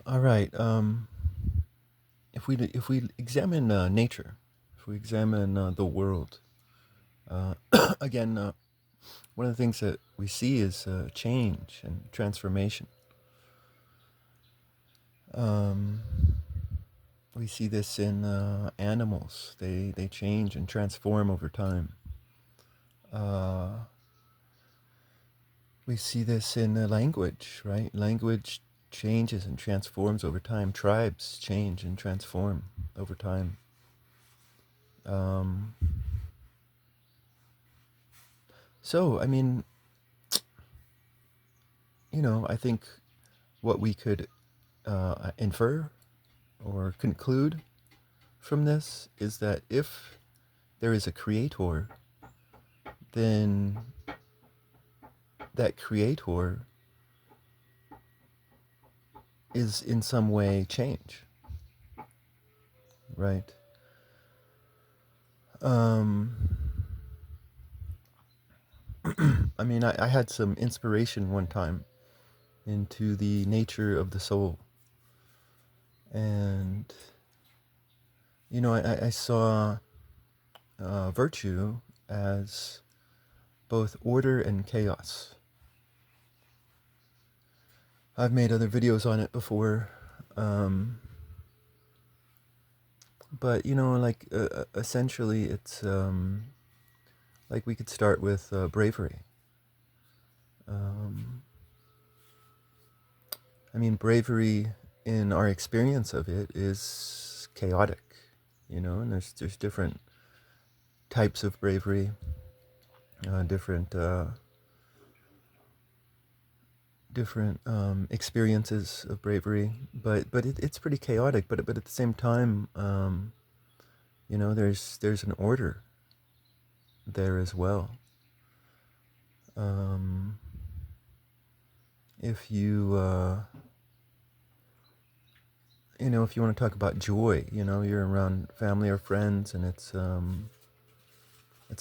All right. If we examine nature, if we examine the world, uh, again, one of the things that we see is change and transformation. Um, we see this in animals. They change and transform over time. Uh, we see this in language, right? Language changes and transforms over time. Tribes change and transform over time. Um, so, I mean, I think what we could infer or conclude from this is that if there is a creator, then that creator is in some way change, right? Um, I mean, I had some inspiration one time into the nature of the soul. And, I saw virtue as both order and chaos. I've made other videos on it before. Um, but, like, essentially, it's like we could start with bravery. Um, I mean, bravery in our experience of it is chaotic, and there's different types of bravery, different experiences of bravery, but it's pretty chaotic. But at the same time, there's an order there as well. Um, if you if you want to talk about joy, you're around family or friends, and it's a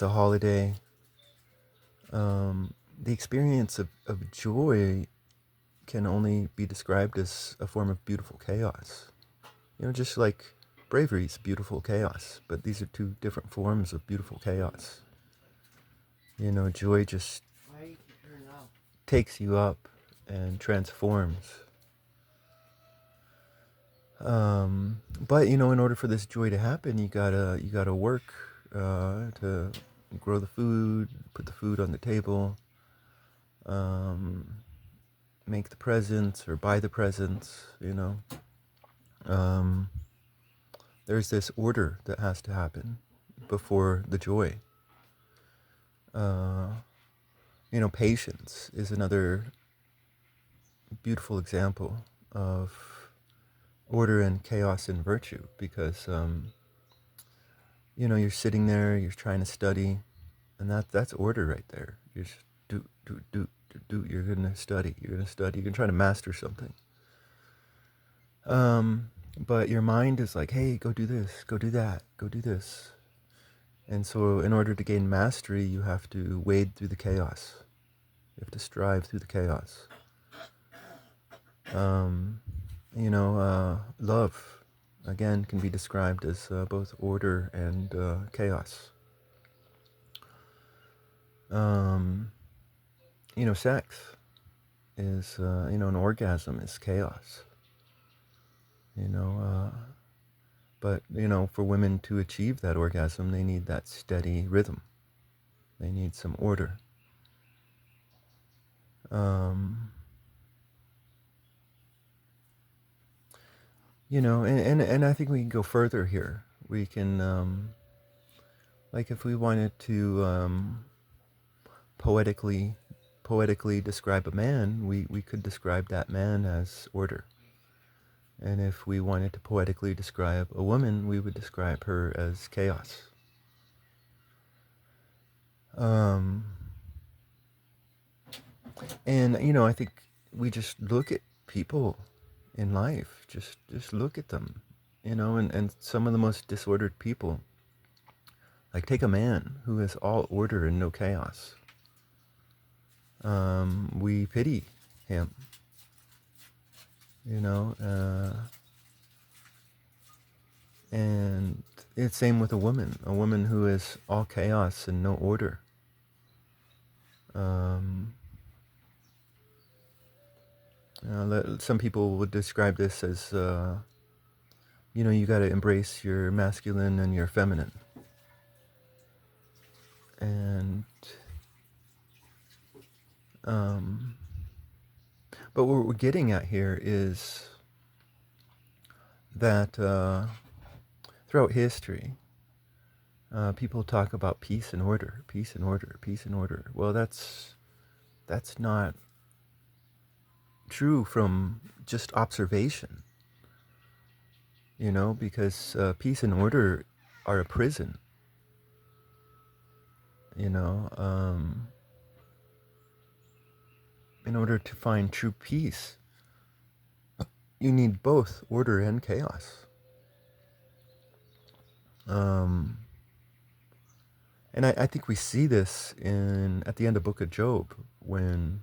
holiday. The experience of joy can only be described as a form of beautiful chaos. Just like bravery is beautiful chaos, but these are two different forms of beautiful chaos. Joy just takes you up and transforms. But in order for this joy to happen, you gotta work to grow the food, put the food on the table, um, make the presents or buy the presents. Um, there's this order that has to happen before the joy. Uh, patience is another beautiful example of order and chaos and virtue because you're sitting there, you're trying to study, and that's order right there. You just do. You're gonna study. You're gonna study. You're gonna try to master something. But your mind is like, hey, go do this, go do that, go do this. And so, in order to gain mastery, you have to wade through the chaos. You have to strive through the chaos. Um, love, again, can be described as both order and chaos. Um, sex is, an orgasm is chaos. You know, but, for women to achieve that orgasm, they need that steady rhythm. They need some order. Um, and I think we can go further here. We can, like, if we wanted to poetically describe a man, we could describe that man as order. And if we wanted to poetically describe a woman, we would describe her as chaos. Um, and I think we just look at people in life. Just look at them, and some of the most disordered people. Like, take a man who has all order and no chaos. We pity him. you know, and it's same with a woman who is all chaos and no order. Um, some people would describe this as, you got to embrace your masculine and your feminine. And, um, but what we're getting at here is that throughout history, people talk about peace and order, peace and order, peace and order. Well, that's not true from just observation, because peace and order are a prison. In order to find true peace, you need both order and chaos. And I think we see this at the end of Book of Job, when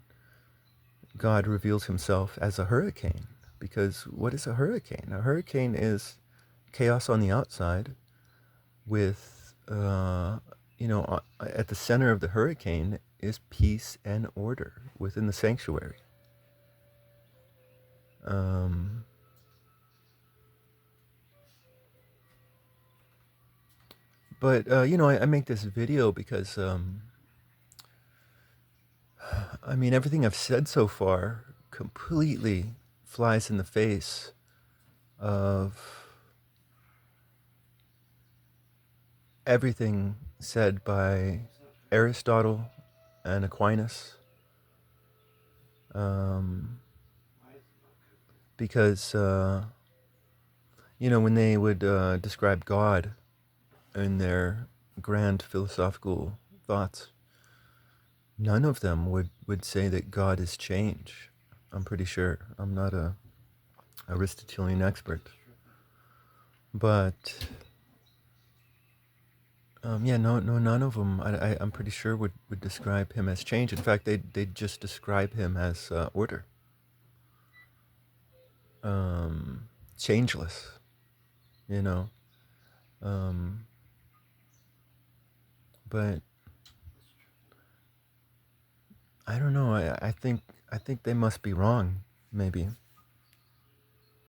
God reveals himself as a hurricane. Because what is a hurricane? A hurricane is chaos on the outside with, at the center of the hurricane is peace and order within the sanctuary. But I make this video because, everything I've said so far completely flies in the face of everything said by Aristotle and Aquinas. Because, when they would describe God in their grand philosophical thoughts, none of them would say that God is change. I'm pretty sure. I'm not a Aristotelian expert. But, none of them, I'm pretty sure would describe him as change. In fact, they'd just describe him as order. Changeless, but I don't know. I think they must be wrong, maybe.